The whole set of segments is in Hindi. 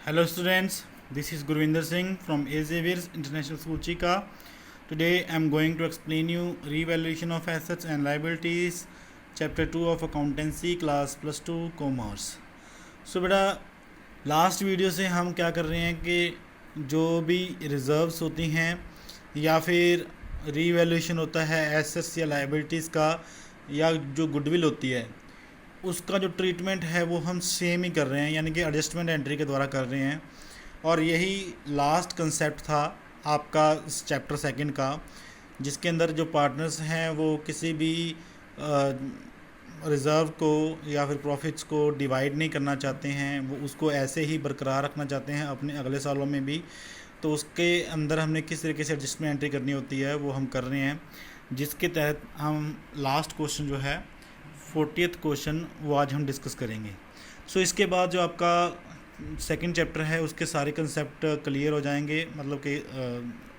Hello students, this is Gurvinder Singh from A. Xavier's International School Chika. Today I am going to explain you revaluation of assets and liabilities, chapter 2 of accountancy, class plus 2 commerce. So बेटा लास्ट वीडियो से हम क्या कर रहे हैं कि जो भी रिजर्व्स होती हैं या फिर रीवैल्यूएशन होता है एसेट्स या लाइबिलिटीज़ का या जो गुडविल होती है उसका जो ट्रीटमेंट है वो हम सेम ही कर रहे हैं, यानी कि एडजस्टमेंट एंट्री के द्वारा कर रहे हैं। और यही लास्ट कंसेप्ट था आपका इस चैप्टर सेकंड का, जिसके अंदर जो पार्टनर्स हैं वो किसी भी रिज़र्व को या फिर प्रॉफिट्स को डिवाइड नहीं करना चाहते हैं, वो उसको ऐसे ही बरकरार रखना चाहते हैं अपने अगले सालों में भी। तो उसके अंदर हमने किस तरीके से एडजस्टमेंट एंट्री करनी होती है वो हम कर रहे हैं, जिसके तहत हम लास्ट क्वेश्चन जो है 40th क्वेश्चन वो आज हम डिस्कस करेंगे। सो इसके बाद जो आपका सेकंड चैप्टर है उसके सारे कंसेप्ट क्लियर हो जाएंगे, मतलब कि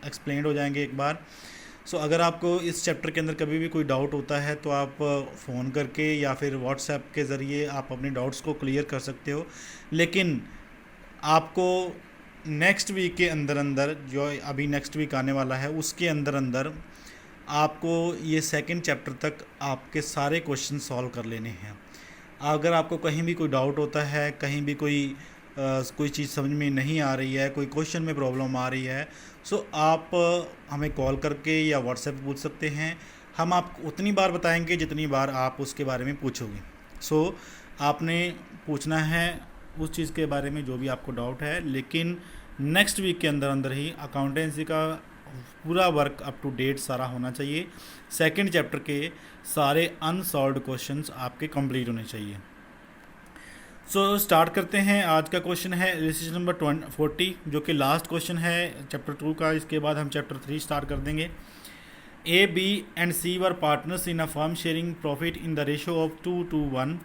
एक्सप्लेंड हो जाएंगे एक बार। सो अगर आपको इस चैप्टर के अंदर कभी भी कोई डाउट होता है तो आप फ़ोन करके या फिर व्हाट्सएप के ज़रिए आप अपने डाउट्स को क्लियर कर सकते हो। लेकिन आपको नेक्स्ट वीक के अंदर अंदर, जो अभी नेक्स्ट वीक आने वाला है, उसके अंदर अंदर आपको ये सेकंड चैप्टर तक आपके सारे क्वेश्चन सॉल्व कर लेने हैं। अगर आपको कहीं भी कोई डाउट होता है, कहीं भी कोई चीज़ समझ में नहीं आ रही है, कोई क्वेश्चन में प्रॉब्लम आ रही है, सो आप हमें कॉल करके या व्हाट्सएप पे पूछ सकते हैं। हम आपको उतनी बार बताएंगे जितनी बार आप उसके बारे में पूछोगे। सो आपने पूछना है उस चीज़ के बारे में जो भी आपको डाउट है, लेकिन नेक्स्ट वीक के अंदर अंदर ही अकाउंटेंसी का पूरा वर्क अप टू डेट सारा होना चाहिए। सेकंड चैप्टर के सारे अनसॉल्व्ड क्वेश्चंस आपके कंप्लीट होने चाहिए। सो स्टार्ट करते हैं। आज का क्वेश्चन है रिलेशनशिप नंबर 40, जो कि लास्ट क्वेश्चन है चैप्टर 2 का। इसके बाद हम चैप्टर 3 स्टार्ट कर देंगे। A, B and C were partners in a firm sharing profit in the ratio of 2:1।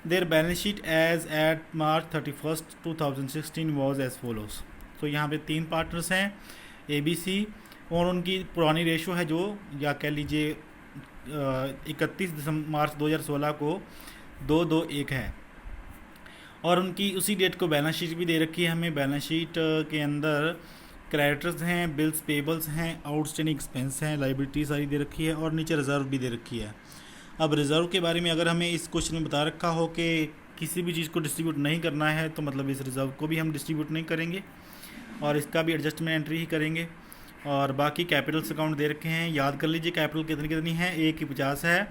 Their balance sheet as at March 31, 2016 was as follows. तो यहाँ पे 3 पार्टनर्स हैं, ए, बी, सी, और उनकी पुरानी रेशो है जो, या कह लीजिए 31 मार्च 2016 को 2:1 है। और उनकी उसी डेट को बैलेंस शीट भी दे रखी है हमें। बैलेंस शीट के अंदर क्रेडिटर्स हैं, बिल्स पेबल्स हैं, आउटस्टैंडिंग एक्सपेंस हैं, लाइबिलिटी सारी दे रखी है, और नीचे रिज़र्व भी दे रखी है। अब रिज़र्व के बारे में अगर हमें इस क्वेश्चन में बता रखा हो कि किसी भी चीज़ को डिस्ट्रीब्यूट नहीं करना है, तो मतलब इस रिज़र्व को भी हम डिस्ट्रीब्यूट नहीं करेंगे और इसका भी एडजस्टमेंट एंट्री ही करेंगे। और बाकी कैपिटल्स अकाउंट दे रखे हैं। याद कर लीजिए कैपिटल कितनी कितनी है। ए की 50 है,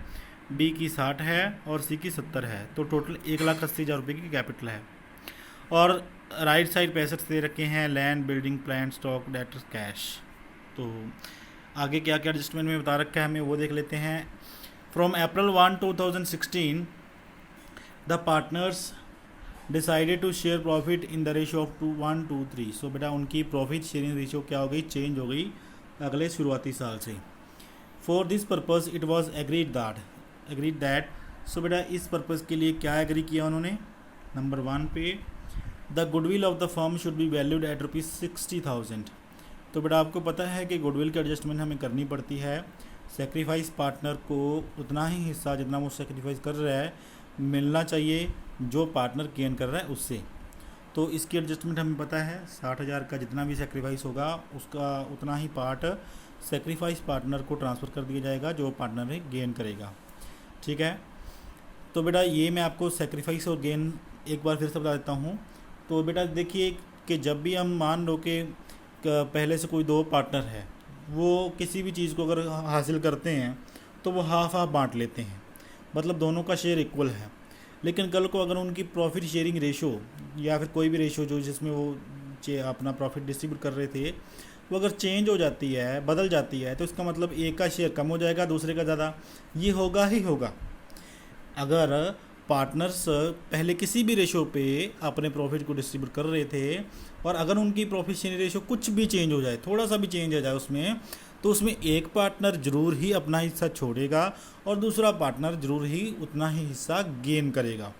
बी की 60 है और सी की 70 है। तो टोटल 1,80,000 रुपये की कैपिटल है। और राइट साइड पे एसेट्स दे रखे हैं, land, building, plant, stock, debtors, cash. तो आगे क्या क्या एडजस्टमेंट में बता रखा है हमें वो देख लेते हैं। From April 1, 2016 the partners decided to share profit in the ratio of 1:3। So बेटा उनकी प्रॉफिट शेयरिंग रेशियो क्या हो गई, चेंज हो गई अगले शुरुआती साल से। For this purpose it was agreed that. So बेटा इस पर्पज़ के लिए क्या एग्री किया उन्होंने, नंबर 1 पे the goodwill of the firm should be valued at ₹60,000। तो बेटा आपको पता है कि गुडविल की एडजस्टमेंट हमें करनी पड़ती है। सेक्रीफाइस पार्टनर को उतना ही हिस्सा जितना वो सेक्रीफाइस कर रहा है मिलना चाहिए जो पार्टनर गेन कर रहा है उससे। तो इसकी एडजस्टमेंट हमें पता है 60,000 का जितना भी सेक्रीफाइस होगा उसका उतना ही पार्ट सेक्रीफाइस पार्टनर को ट्रांसफ़र कर दिया जाएगा जो पार्टनर गेन करेगा। ठीक है, तो बेटा ये मैं आपको सेक्रीफाइस और गेन एक बार फिर से बता देता हूँ। तो बेटा देखिए कि जब भी हम मान लो कि पहले से कोई 2 पार्टनर है, वो किसी भी चीज़ को अगर हासिल करते हैं तो वो हाफ बांट लेते हैं, मतलब दोनों का शेयर इक्वल है। लेकिन कल को अगर उनकी प्रॉफिट शेयरिंग रेशो या फिर कोई भी रेशो जो जिसमें वो अपना प्रॉफिट डिस्ट्रीब्यूट कर रहे थे वो अगर चेंज हो जाती है, बदल जाती है, तो इसका मतलब एक का शेयर कम हो जाएगा, दूसरे का ज़्यादा। ये होगा ही होगा। अगर पार्टनर्स पहले किसी भी रेशो पे अपने प्रॉफिट को डिस्ट्रीब्यूट कर रहे थे और अगर उनकी प्रॉफिट शेयरिंग रेशो कुछ भी चेंज हो जाए, थोड़ा सा भी चेंज हो जाए उसमें, तो उसमें एक पार्टनर ज़रूर ही अपना हिस्सा छोड़ेगा और दूसरा पार्टनर ज़रूर ही उतना ही हिस्सा गेन करेगा।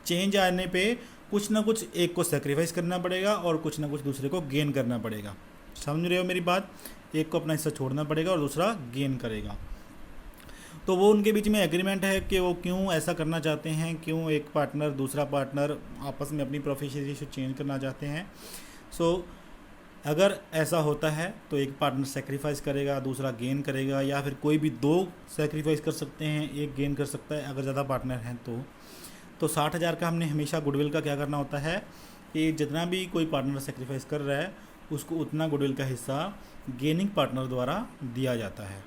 चेंज आने पे कुछ ना कुछ एक को सेक्रीफाइस करना पड़ेगा और कुछ ना कुछ दूसरे को गेन करना पड़ेगा। समझ रहे हो मेरी बात? एक को अपना हिस्सा छोड़ना पड़ेगा और दूसरा गेन करेगा। तो वो उनके बीच में एग्रीमेंट है कि वो क्यों ऐसा करना चाहते हैं, क्यों एक पार्टनर दूसरा पार्टनर आपस में अपनी प्रॉफिट रेशियो चेंज करना चाहते हैं। सो अगर ऐसा होता है तो एक पार्टनर सेक्रीफाइस करेगा, दूसरा गेन करेगा, या फिर कोई भी दो सेक्रीफाइस कर सकते हैं, एक गेन कर सकता है अगर ज़्यादा पार्टनर हैं तो 60,000 का हमने हमेशा गुडविल का क्या करना होता है कि जितना भी कोई पार्टनर सेक्रीफाइस कर रहा है उसको उतना गुडविल का हिस्सा गेनिंग पार्टनर द्वारा दिया जाता है।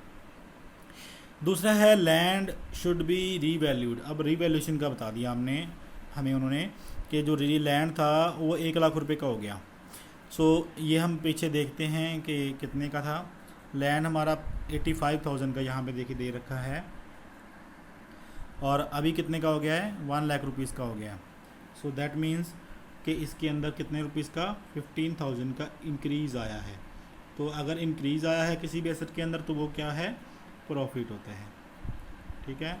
दूसरा है लैंड शुड बी रीवैल्यूड। अब रीवैल्यूशन का बता दिया हमें उन्होंने कि जो लैंड था वो 1,00,000 रुपये का हो गया। सो ये हम पीछे देखते हैं कि कितने का था। लैंड हमारा 85,000 का यहाँ पे देखिए दे रखा है, और अभी कितने का हो गया है, 1,00,000 रुपीज़ का हो गया। सो दैट मीन्स कि इसके अंदर कितने रुपीज़ का, 15,000 का इंक्रीज़ आया है। तो अगर इंक्रीज़ आया है किसी भी एसेट के अंदर तो वो क्या है, प्रॉफिट होता है। ठीक है।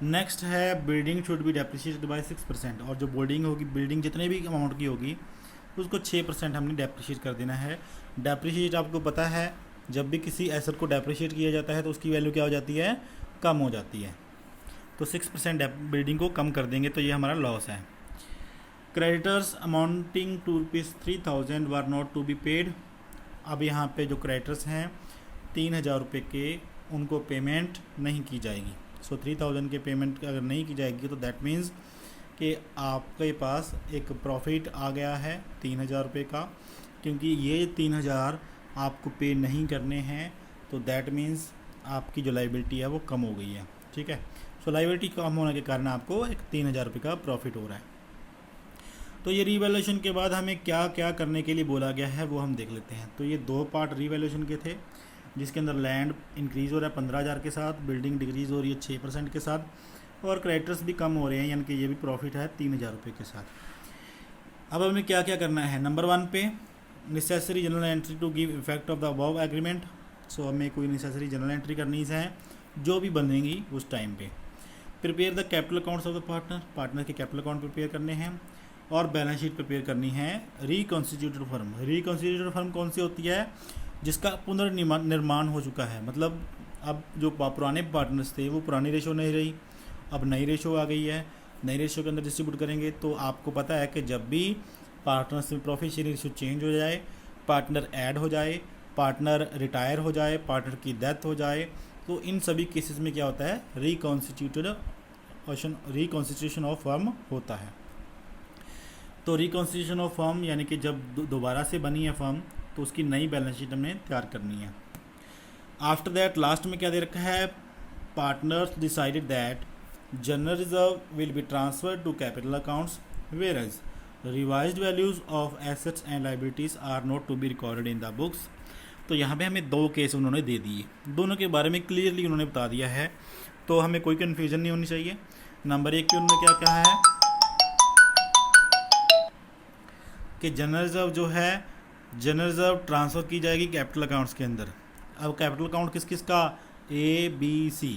नेक्स्ट है building should be depreciated by 6%। और जो बिल्डिंग होगी, बिल्डिंग जितने भी अमाउंट की होगी उसको 6% हमने डेप्रिशिएट कर देना है। डेप्रिशिएट आपको पता है जब भी किसी एसेट को डेप्रिशिएट किया जाता है तो उसकी वैल्यू क्या हो जाती है, कम हो जाती है। तो 6% बिल्डिंग को कम कर देंगे तो ये हमारा लॉस है। Creditors amounting to ₹3,000 were not to be paid. अब यहाँ पे जो क्रेडिटर्स हैं 3,000 रुपये के, उनको पेमेंट नहीं की जाएगी। सो 3,000 के पेमेंट अगर नहीं की जाएगी तो दैट मीन्स कि आपके पास एक प्रॉफिट आ गया है 3,000 रुपये का, क्योंकि ये 3,000 आपको पे नहीं करने हैं। तो दैट मीन्स आपकी जो लाइबिलिटी है वो कम हो गई है। ठीक है। सो लाइबिलिटी कम होने के कारण आपको एक 3,000 रुपये का प्रॉफिट हो रहा है। तो ये रीवैल्यूएशन के बाद हमें क्या क्या करने के लिए बोला गया है वो हम देख लेते हैं। तो ये 2 पार्ट रीवैल्यूएशन के थे, जिसके अंदर लैंड इंक्रीज़ हो रहा है 15,000 के साथ, बिल्डिंग डिक्रीज़ हो रही है 6% के साथ, और क्रेडिटर्स भी कम हो रहे हैं, यानी कि ये भी प्रॉफिट है 3,000 रुपये के साथ। अब हमें क्या क्या करना है। नंबर 1 पे necessary general entry to give effect of the above agreement. So हमें कोई नेसेसरी जनरल एंट्री करनी है जो भी बनेंगी उस टाइम पे। Prepare the capital accounts of the partner के कैपिटल अकाउंट प्रिपेयर करने हैं, और बैलेंस शीट प्रिपेयर करनी है। रिकॉन्स्टिट्यूटेड फर्म, रिकॉन्स्टिट्यूटेड फर्म कौन सी होती है, जिसका पुनर्निर्माण हो चुका है। मतलब अब जो पुराने पार्टनर्स थे वो पुरानी रेशो नहीं रही, अब नई रेशो आ गई है। नई रेशो के अंदर डिस्ट्रीब्यूट करेंगे। तो आपको पता है कि जब भी पार्टनर्स में प्रॉफिट शेयरिंग रेशो चेंज हो जाए, पार्टनर ऐड हो जाए, पार्टनर रिटायर हो जाए, पार्टनर की डेथ हो जाए, तो इन सभी केसेस में क्या होता है, रिकॉन्स्टिट्यूशन ऑफ फर्म होता है। तो रिकॉन्स्टिट्यूशन ऑफ फर्म यानी कि जब दोबारा से बनी है फर्म तो उसकी नई बैलेंस शीट हमने तैयार करनी है। आफ्टर दैट लास्ट में क्या दे रखा है, partners decided that general reserve will be transferred to capital accounts whereas revised values of assets and liabilities are not to be recorded in the books. तो यहाँ पे हमें 2 केस उन्होंने दे दिए, दोनों के बारे में क्लियरली उन्होंने बता दिया है, तो हमें कोई कन्फ्यूजन नहीं होनी चाहिए। नंबर 1 पे उन्होंने क्या कहा है कि जनरल रिजर्व जो है, जनरल रिजर्व ट्रांसफ़र की जाएगी कैपिटल अकाउंट्स के अंदर। अब कैपिटल अकाउंट किस किस का, ABC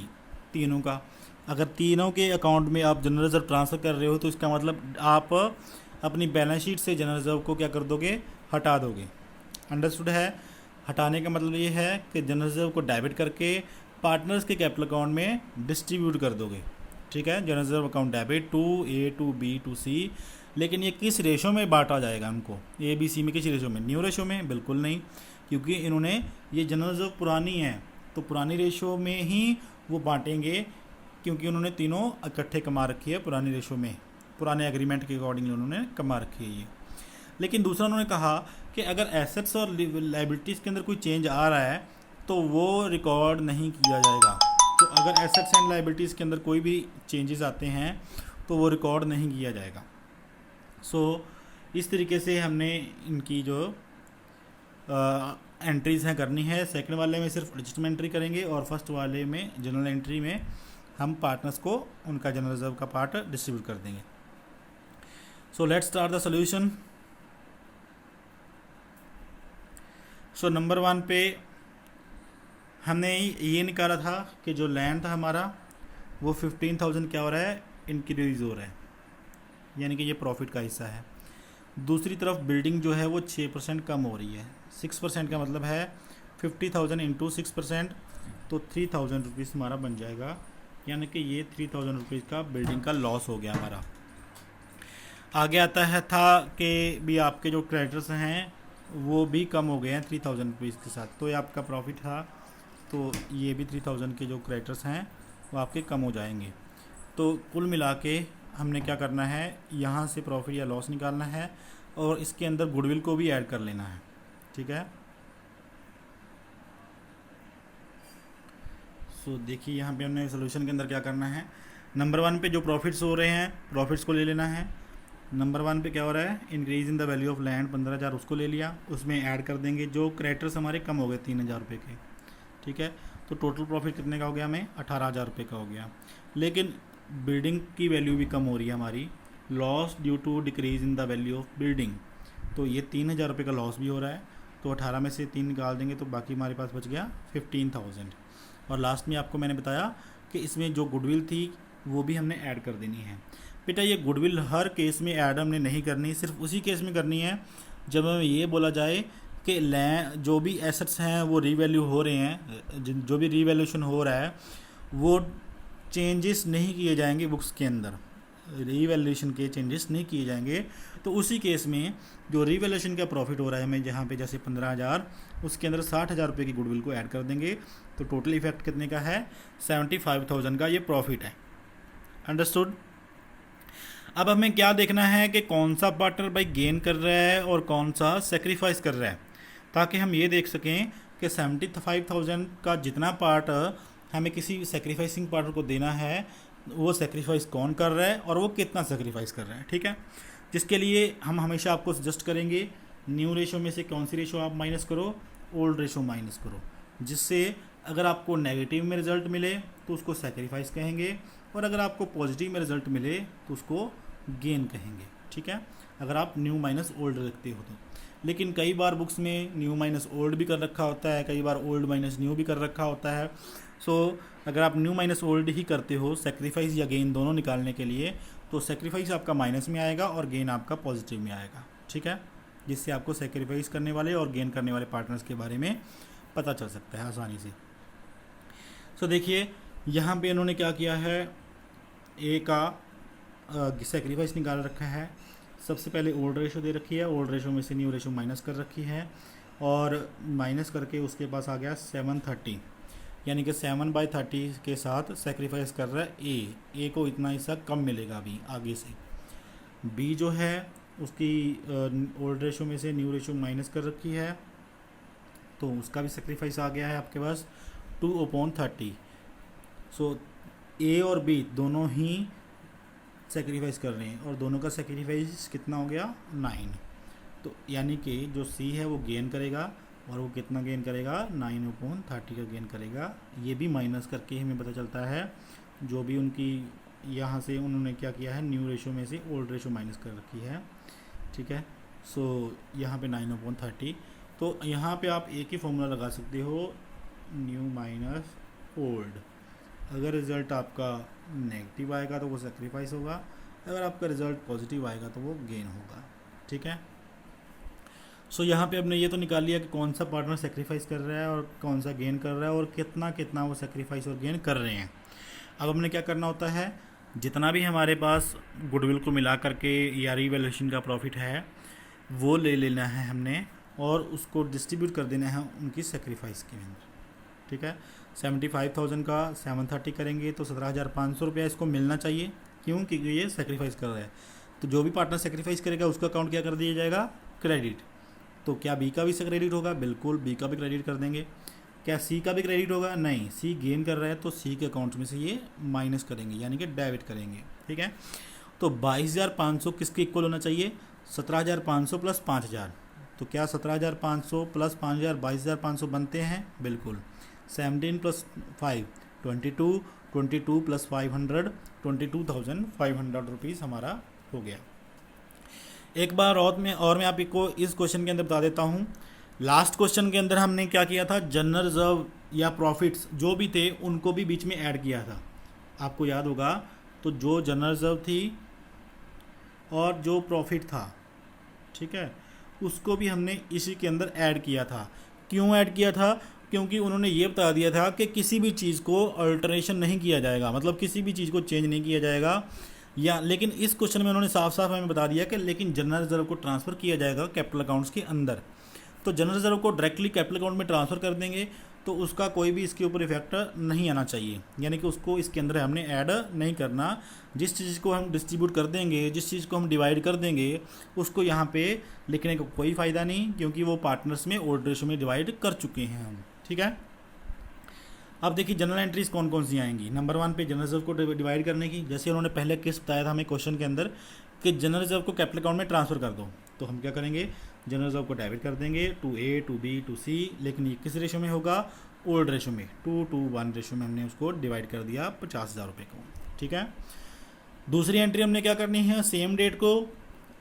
तीनों का। अगर तीनों के अकाउंट में आप जनरल रिजर्व ट्रांसफ़र कर रहे हो तो इसका मतलब आप अपनी बैलेंस शीट से जनरल रिजर्व को क्या कर दोगे, हटा दोगे। अंडरस्टूड है। हटाने का मतलब ये है कि जनरल रिजर्व को डेबिट करके पार्टनर्स के कैपिटल अकाउंट में डिस्ट्रीब्यूट कर दोगे। ठीक है। General reserve account debit to A to B to C। लेकिन ये किस रेशो में बांटा जाएगा हमको, ABC में किस रेशो में, न्यू रेशो में? बिल्कुल नहीं, क्योंकि इन्होंने ये जनरल रिजर्व पुरानी है तो पुरानी रेशो में ही वो बांटेंगे, क्योंकि उन्होंने तीनों इकट्ठे कमा रखी है पुरानी रेशो में, पुराने एग्रीमेंट के अकॉर्डिंगली उन्होंने कमा रखी है ये। लेकिन दूसरा उन्होंने कहा कि अगर एसेट्स और लाइबिलिटीज़ के अंदर कोई चेंज आ रहा है तो वो रिकॉर्ड नहीं किया जाएगा। तो अगर एसेट्स एंड लाइबिलिटीज़ के अंदर कोई भी चेंजेस आते हैं तो वो रिकॉर्ड नहीं किया जाएगा। सो इस तरीके से हमने इनकी जो एंट्रीज़ हैं करनी है। सेकंड वाले में सिर्फ एडजस्टमेंट एंट्री करेंगे, और फर्स्ट वाले में जनरल एंट्री में हम पार्टनर्स को उनका जनरल रिजर्व का पार्ट डिस्ट्रीब्यूट कर देंगे। So let's start the solution. So number 1 पे हमने ये निकाला था कि जो लैंड था हमारा वो 15,000 क्या हो रहा है, इंक्रीज हो रहा है, यानी कि ये प्रॉफिट का हिस्सा है। दूसरी तरफ बिल्डिंग जो है वो 6% कम हो रही है। 6% का मतलब है 50,000 इंटू 6%, तो 3,000 रुपीज़ हमारा बन जाएगा, यानी कि ये 3,000 रुपीज़ का बिल्डिंग का लॉस हो गया हमारा। आगे आता है था कि भी आपके जो क्रेडिटर्स हैं वो भी कम हो गए हैं 3,000 रुपीज़ के साथ, तो ये आपका प्रॉफिट था, तो ये भी 3,000 के जो क्रेडिटर्स हैं वो आपके कम हो जाएंगे। तो कुल मिला के हमने क्या करना है, यहाँ से प्रॉफिट या लॉस निकालना है और इसके अंदर गुडविल को भी ऐड कर लेना है, ठीक है। सो देखिए यहाँ पे हमने सोल्यूशन के अंदर क्या करना है, नंबर 1 पे जो प्रॉफिट्स हो रहे हैं प्रॉफिट्स को ले लेना है। नंबर 1 पे क्या हो रहा है, increase in the value of land 15,000, उसको ले लिया, उसमें ऐड कर देंगे जो क्रेडिटर्स हमारे कम हो गए 3,000 रुपये के, ठीक है। तो टोटल प्रॉफिट कितने का हो गया, हमें 18,000 रुपये का हो गया। लेकिन बिल्डिंग की वैल्यू भी कम हो रही है हमारी, loss due to decrease in the value of building, तो ये 3,000 रुपये का लॉस भी हो रहा है। तो 18 में से 3 निकाल देंगे तो बाकी हमारे पास बच गया 15,000। और लास्ट में आपको मैंने बताया कि इसमें जो गुडविल थी वो भी हमने ऐड कर देनी है। बेटा ये गुडविल हर केस में ऐड हमने नहीं करनी, सिर्फ उसी केस में करनी है जब हमें ये बोला जाए कि जो भी एसेट्स हैं वो रीवैल्यू हो रहे हैं, जो भी रीवैल्यूशन हो रहा है वो चेंजेस नहीं किए जाएंगे बुक्स के अंदर, रीवैल्यूएशन के चेंजेस नहीं किए जाएंगे। तो उसी केस में जो रीवैल्यूएशन का प्रॉफिट हो रहा है हमें जहाँ पे जैसे 15,000, उसके अंदर 60,000 रुपये की गुडविल को ऐड कर देंगे, तो टोटल इफेक्ट कितने का है, 75,000 का ये प्रॉफिट है। अंडरस्टूड। अब हमें क्या देखना है कि कौन सा पार्टनर भाई गेन कर रहा है और कौन सा सेक्रीफाइस कर रहा है, ताकि हम ये देख सकें कि 75,000 का जितना पार्ट हमें किसी सेक्रीफाइसिंग पार्टनर को देना है वो सेक्रीफाइस कौन कर रहा है और वो कितना सेक्रीफाइस कर रहा है, ठीक है। जिसके लिए हम हमेशा आपको सजेस्ट करेंगे न्यू रेशो में से कौन सी रेशो आप माइनस करो, ओल्ड रेशो माइनस करो, जिससे अगर आपको नेगेटिव में रिज़ल्ट मिले तो उसको सेक्रीफाइस कहेंगे और अगर आपको पॉजिटिव में रिज़ल्ट मिले तो उसको गेन कहेंगे, ठीक है, अगर आप न्यू माइनस ओल्ड रखते हो तो। लेकिन कई बार बुक्स में न्यू माइनस ओल्ड भी कर रखा होता है, कई बार ओल्ड माइनस न्यू भी कर रखा होता है। सो अगर आप न्यू माइनस ओल्ड ही करते हो सेक्रीफाइस या गेन दोनों निकालने के लिए, तो सेक्रीफाइस आपका माइनस में आएगा और गेन आपका पॉजिटिव में आएगा, ठीक है, जिससे आपको सेक्रीफाइस करने वाले और गेन करने वाले पार्टनर्स के बारे में पता चल सकता है आसानी से। सो देखिए यहाँ पे इन्होंने क्या किया है, ए का सेक्रीफाइस निकाल रखा है। सबसे पहले ओल्ड रेशो दे रखी है, ओल्ड रेशो में से न्यू रेशो माइनस कर रखी है और माइनस करके उसके पास आ गया 730, यानी कि 7/30 के साथ सेक्रीफाइस कर रहा है ए को इतना हिस्सा कम मिलेगा अभी आगे से। बी जो है उसकी ओल्ड रेशो में से न्यू रेशो माइनस कर रखी है, तो उसका भी सेक्रीफाइस आ गया है आपके पास 2/30। सो ए और बी दोनों ही सेक्रीफाइस कर रहे हैं और दोनों का सेक्रीफाइस कितना हो गया 9, तो यानी कि जो सी है वो गेन करेगा और वो कितना गेन करेगा 9/30 का गेन करेगा। ये भी माइनस करके हमें पता चलता है जो भी उनकी यहाँ से उन्होंने क्या किया है न्यू रेशो में से ओल्ड रेशो माइनस कर रखी है, ठीक है। सो यहाँ पे 9/30, तो यहाँ पे आप एक ही फॉर्मूला लगा सकते हो न्यू माइनस ओल्ड। अगर रिज़ल्ट आपका नेगेटिव आएगा तो वो सेक्रीफाइस होगा, अगर आपका रिज़ल्ट पॉजिटिव आएगा तो वो गेन होगा, ठीक है। सो यहाँ पे हमने ये तो निकाल लिया कि कौन सा पार्टनर सेक्रीफाइस कर रहा है और कौन सा गेन कर रहा है और कितना कितना वो सेक्रीफाइस और गेन कर रहे हैं। अब हमने क्या करना होता है, जितना भी हमारे पास गुडविल को मिला करके या रीवैल्यूएशन का प्रॉफिट है वो ले लेना है हमने और उसको डिस्ट्रीब्यूट कर देना है उनकी सेक्रीफाइस के अंदर, ठीक है। 75,000 का 730 करेंगे तो 17,500 रुपया इसको मिलना चाहिए, क्यों, क्योंकि ये सेक्रीफाइस कर रहा है। तो जो भी पार्टनर सेक्रीफाइस करेगा उसका अकाउंट क्या कर दिया जाएगा, क्रेडिट। तो क्या बी का भी क्रेडिट होगा, बिल्कुल बी का भी क्रेडिट कर देंगे। क्या सी का भी क्रेडिट होगा, नहीं, सी गेन कर रहा है तो सी के अकाउंट में से ये माइनस करेंगे यानी कि डेबिट करेंगे, ठीक है। तो 22,500 किसके इक्वल होना चाहिए, 17,500 प्लस 5,000। तो क्या 17,500 प्लस 5,000 22,500 बनते हैं, बिल्कुल। 17 प्लस 5 22, 22 प्लस 500 22,500 रुपीज़ हमारा हो गया। एक बार और मैं आपको इस क्वेश्चन के अंदर बता देता हूँ। लास्ट क्वेश्चन के अंदर हमने क्या किया था, जनरल रिजर्व या प्रॉफिट्स जो भी थे उनको भी बीच में ऐड किया था, आपको याद होगा। तो जो जनरल रिजर्व थी और जो प्रॉफिट था, ठीक है, उसको भी हमने इसी के अंदर ऐड किया था। क्यों ऐड किया था? क्योंकि उन्होंने ये बता दिया था कि किसी भी चीज़ को अल्टरेशन नहीं किया जाएगा, मतलब किसी भी चीज़ को चेंज नहीं किया जाएगा। या लेकिन इस क्वेश्चन में उन्होंने साफ साफ हमें बता दिया कि लेकिन जनरल रिजर्व को ट्रांसफ़र किया जाएगा कैपिटल अकाउंट्स के अंदर। तो जनरल रिजर्व को डायरेक्टली कैपिटल अकाउंट में ट्रांसफ़र कर देंगे तो उसका कोई भी इसके ऊपर इफेक्ट नहीं आना चाहिए, यानी कि उसको इसके अंदर हमने ऐड नहीं करना। जिस चीज़ को हम डिस्ट्रीब्यूट कर देंगे, जिस चीज़ को हम डिवाइड कर देंगे, उसको यहाँ पे लिखने का कोई फ़ायदा नहीं, क्योंकि वो पार्टनर्स में ओल्ड रेशो में डिवाइड कर चुके हैं हम। ठीक है, अब देखिए जनरल एंट्रीज कौन कौन सी आएंगी। नंबर 1 पे जनरल रिजर्व को डिवाइड करने की, जैसे उन्होंने पहले केस बताया था हमें क्वेश्चन के अंदर कि जनरल रिजर्व को कैपिटल अकाउंट में ट्रांसफ़र कर दो, तो हम क्या करेंगे, जनरल रिजर्व को डेबिट कर देंगे to A, to B, to C, लेकिन ये किस रेशो में होगा, ओल्ड रेशो में, 2:1 रेशो में हमने उसको डिवाइड कर दिया 50,000 रुपये को। ठीक है, दूसरी एंट्री हमने क्या करनी है, सेम डेट को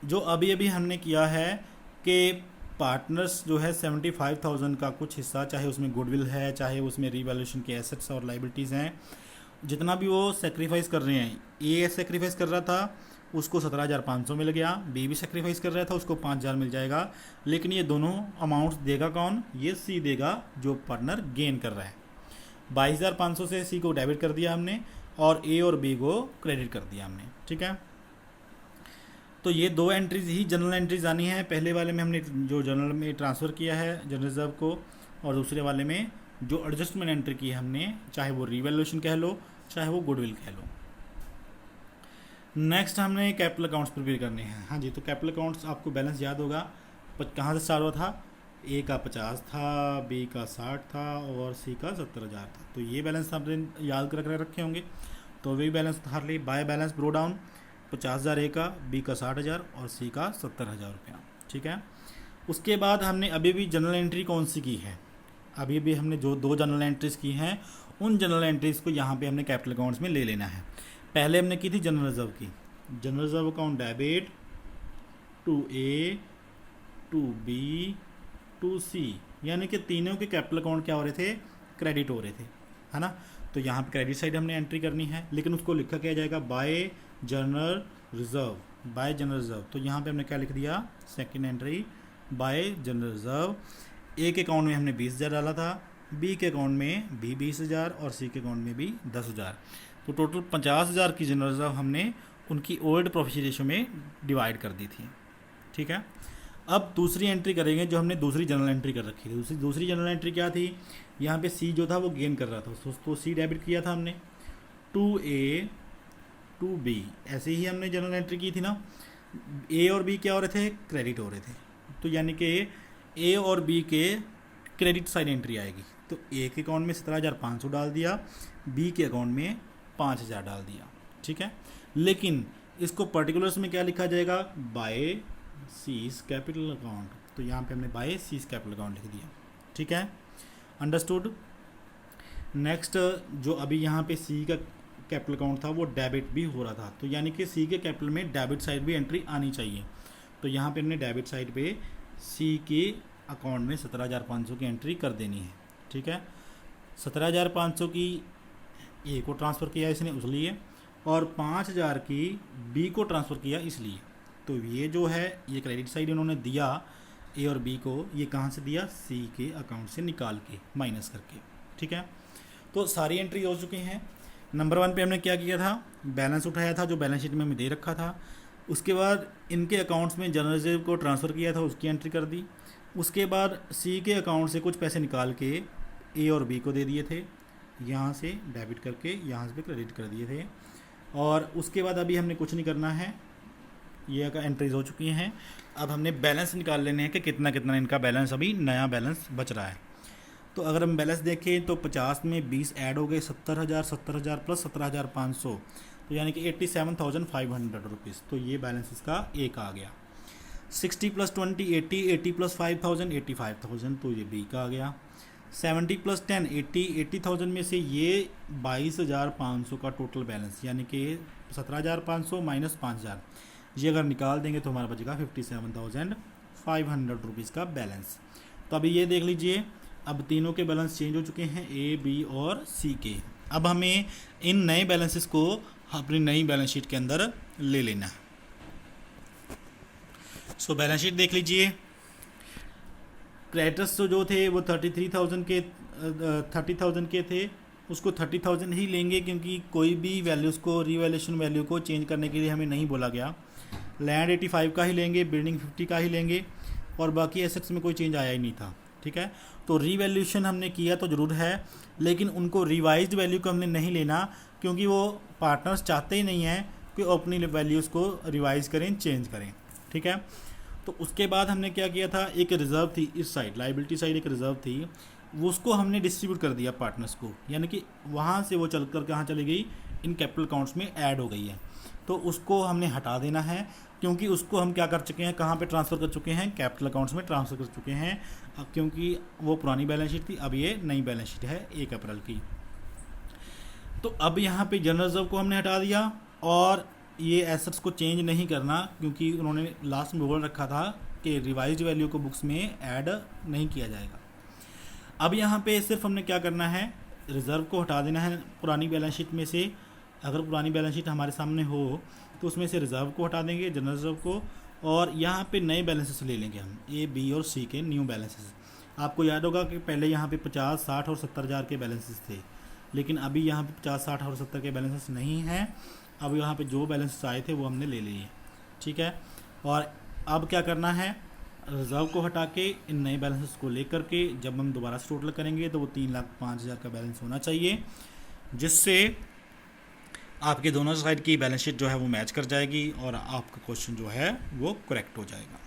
जो अभी अभी हमने किया है कि पार्टनर्स जो है 75,000 का कुछ हिस्सा, चाहे उसमें गुडविल है, चाहे उसमें रीवैल्यूएशन के एसेट्स और लाइबिलिटीज़ हैं, जितना भी वो सेक्रीफाइस कर रहे हैं, ए सेक्रीफाइस कर रहा था उसको 17,500 मिल गया, बी भी सेक्रीफाइस कर रहा था उसको 5,000 मिल जाएगा, लेकिन ये दोनों अमाउंट्स देगा कौन, ये सी देगा जो पार्टनर गेन कर रहा है। 22,500 से सी को डेबिट कर दिया हमने और ए और बी को क्रेडिट कर दिया हमने। ठीक है, तो ये दो एंट्रीज ही जनरल एंट्रीज आनी है। पहले वाले में हमने जो जनरल में ट्रांसफ़र किया है जनरल रिजर्व को, और दूसरे वाले में जो एडजस्टमेंट एंट्री की है हमने, चाहे वो रीवैल्यूएशन कह लो चाहे वो गुडविल कह लो। नेक्स्ट हमने कैपिटल अकाउंट्स प्रिपेयर करने हैं। हाँ जी, तो कैपिटल अकाउंट्स आपको बैलेंस याद होगा, कहाँ से स्टार्ट हुआ था, ए का 50 था, बी का 60 था और सी का 70,000 था। तो ये बैलेंस आपने याद कर रखे होंगे, तो वही बैलेंस हर लिए बाय बैलेंस ब्रो डाउन 50,000 ए का, बी का 60,000 और सी का 70,000 रुपया। ठीक है, उसके बाद हमने अभी भी जनरल एंट्री कौन सी की है, अभी भी हमने जो दो जनरल एंट्रीज़ की हैं उन जनरल एंट्रीज़ को यहाँ पे हमने कैपिटल अकाउंट्स में ले लेना है। पहले हमने की थी जनरल रिजर्व की, general reserve account debit to A, to B, to C, यानी कि तीनों के कैपिटल अकाउंट क्या हो रहे थे, क्रेडिट हो रहे थे, है ना। तो यहाँ पे क्रेडिट साइड हमने एंट्री करनी है, लेकिन उसको लिखा क्या जाएगा, by general reserve, by general reserve. तो यहाँ पे हमने क्या लिख दिया, second entry by general reserve. A के अकाउंट में हमने 20,000 डाला था, बी के अकाउंट में भी 20,000 और सी के अकाउंट में भी 10,000। तो टोटल 50,000 की जनरल रिजर्व हमने उनकी ओल्ड प्रोफिट रेशो में डिवाइड कर दी थी। ठीक है, अब दूसरी एंट्री करेंगे जो हमने दूसरी जनरल एंट्री कर रखी थी। दूसरी जनरल एंट्री क्या थी, यहाँ पे सी जो था वो गेन कर रहा था, तो सी डेबिट किया था हमने, टू ए, टू बी, ऐसे ही हमने जनरल एंट्री की थी ना। ए और बी क्या हो रहे थे, क्रेडिट हो रहे थे, तो यानी कि ए और बी के क्रेडिट साइड एंट्री आएगी। तो ए के अकाउंट में 17,500 डाल दिया, बी के अकाउंट में 5,000 डाल दिया। ठीक है, लेकिन इसको पर्टिकुलर्स में क्या लिखा जाएगा, बाय सीज कैपिटल अकाउंट। तो यहाँ पे हमने बाय सीज कैपिटल अकाउंट लिख दिया। ठीक है, अंडरस्टूड। नेक्स्ट जो अभी यहाँ पे सी का कैपिटल अकाउंट था वो डेबिट भी हो रहा था, तो यानी कि सी के कैपिटल में डेबिट साइड भी एंट्री आनी चाहिए। तो यहाँ पे हमने डेबिट साइड पे सी के अकाउंट में 17,500 की एंट्री कर देनी है। ठीक है, 17,500 की ए को ट्रांसफ़र किया इसने इसलिए, और 5,000 की बी को ट्रांसफ़र किया इसलिए। तो ये जो है ये क्रेडिट साइड इन्होंने दिया ए और बी को, ये कहाँ से दिया, सी के अकाउंट से निकाल के माइनस करके। ठीक है, तो सारी एंट्री हो चुकी हैं। नंबर 1 पे हमने क्या किया था, बैलेंस उठाया था जो बैलेंस शीट में हमें दे रखा था। उसके बाद इनके अकाउंट्स में जनरल रिजर्व को ट्रांसफ़र किया था, उसकी एंट्री कर दी। उसके बाद सी के अकाउंट से कुछ पैसे निकाल के ए और बी को दे दिए थे, यहाँ से डेबिट करके यहाँ से भी क्रेडिट कर दिए थे। और उसके बाद अभी हमने कुछ नहीं करना है, ये एंट्रीज हो चुकी हैं। अब हमने बैलेंस निकाल लेने हैं कि कितना कितना इनका बैलेंस अभी नया बैलेंस बच रहा है। तो अगर हम बैलेंस देखें तो 50 में 20 ऐड हो गए, 70,000 प्लस 17,500, तो यानी कि 87,500 रुपीज़। तो ये बैलेंस इसका एक आ गया। 60 + 20 80, 80 + 5,000 85,000, तो ये बी का आ गया। 70 + 10 80, 80,000 में से ये 22,500 का टोटल बैलेंस, यानी कि 17,500 माइनस 5,000, ये अगर निकाल देंगे तो हमारा बचेगा 57,500 रुपीज़ का बैलेंस। तो अभी ये देख लीजिए, अब तीनों के बैलेंस चेंज हो चुके हैं, ए, बी और सी के। अब हमें इन नए बैलेंसेस को अपनी नई बैलेंस शीट के अंदर ले लेना है। सो बैलेंस शीट देख लीजिए। क्रेडिटर्स जो थे वो 30,000 के थे, उसको 30,000 ही लेंगे क्योंकि कोई भी वैल्यूज़ को रीवैल्यूएशन वैल्यू को चेंज करने के लिए हमें नहीं बोला गया। लैंड 85 का ही लेंगे, बिल्डिंग 50 का ही लेंगे, और बाकी एसेट्स में कोई चेंज आया ही नहीं था। ठीक है, तो रीवैल्यूएशन हमने किया तो ज़रूर है, लेकिन उनको रिवाइज्ड वैल्यू को हमने नहीं लेना, क्योंकि वो पार्टनर्स चाहते ही नहीं हैं कि अपनी वैल्यूज़ को रिवाइज करें, चेंज करें। ठीक है, तो उसके बाद हमने क्या किया था, एक रिज़र्व थी इस साइड, लाइबिलिटी साइड एक रिज़र्व थी, वो उसको हमने डिस्ट्रीब्यूट कर दिया पार्टनर्स को, यानी कि वहाँ से वो चल कर कहाँ चली गई, इन कैपिटल अकाउंट्स में ऐड हो गई है। तो उसको हमने हटा देना है, क्योंकि उसको हम क्या कर चुके हैं, कहाँ पे ट्रांसफ़र कर चुके हैं, कैपिटल अकाउंट्स में ट्रांसफ़र कर चुके हैं, क्योंकि वो पुरानी बैलेंस शीट थी, अब ये नई बैलेंस शीट है 1 अप्रैल की। तो अब यहाँ पे जनरल रिजर्व को हमने हटा दिया, और ये एसेट्स को चेंज नहीं करना, क्योंकि उन्होंने लास्ट में बोल रखा था कि रिवाइज्ड वैल्यू को बुक्स में ऐड नहीं किया जाएगा। अब यहाँ पे सिर्फ हमने क्या करना है, रिज़र्व को हटा देना है पुरानी बैलेंस शीट में से। अगर पुरानी बैलेंस शीट हमारे सामने हो तो उसमें से रिज़र्व को हटा देंगे, जनरल रिज़र्व को, और यहाँ पे नए बैलेंसेस ले लेंगे हम, ए, बी और सी के न्यू बैलेंसेस। आपको याद होगा कि पहले यहाँ पे 50, 60 और 70 हज़ार के बैलेंसेस थे, लेकिन अभी यहाँ पे 50, 60 और 70 के बैलेंसेस नहीं हैं। अब यहाँ पे जो बैलेंसेस आए थे वो हमने ले लिए। ठीक है, और अब क्या करना है, रिज़र्व को हटा के इन नए बैलेंसेस को लेकर के जब हम दोबारा से टोटल करेंगे तो वो 3,05,000 का बैलेंस होना चाहिए, जिससे आपके दोनों साइड की बैलेंस शीट जो है वो मैच कर जाएगी और आपका क्वेश्चन जो है वो करेक्ट हो जाएगा।